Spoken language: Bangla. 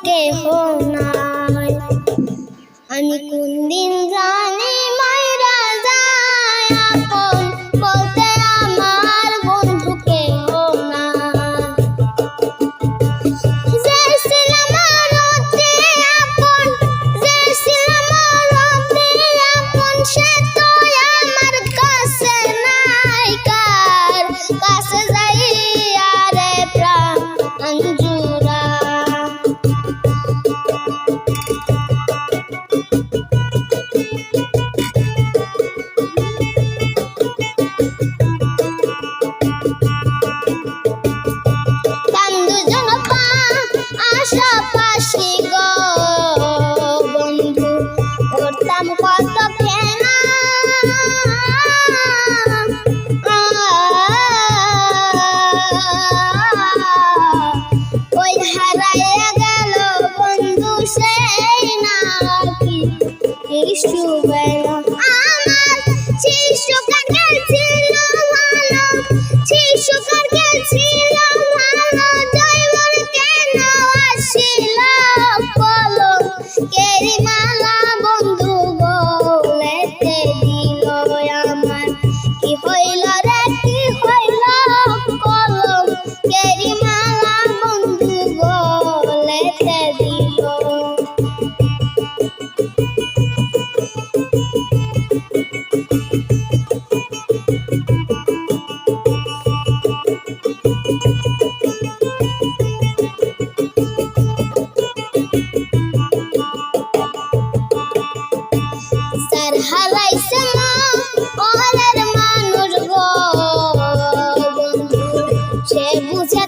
কেহ নাই। আমি কোন দিন জানি মাইরা যায় আপন বলতে আমার বন্ধু কেহ নাই। যে ছিল আমার অতি আপন, যে ছিল আমার অতি আপন, সে তো আমার কাছে নাই। কার কাছে যাইয়া রে প্রাণ জুড়া। আশাপাশি গো বন্ধু করতাম কত খেলা, ওই হারাইয়া গেল বন্ধু সেই নাকি শিশুবেলা। আমার শিশুকাল ছিল ভালো, শিশুকাল ছিল ভালো, জয়মন কেন আসিল বলো। কেরি মালা বন্ধু বলেতে দিল আমার, কি হইল রে কি হইল কলম। কেরি মালা বন্ধু বলেতে দিল। তার হারাইছে মনের মানুষ গো বন্ধু, সে বুঝে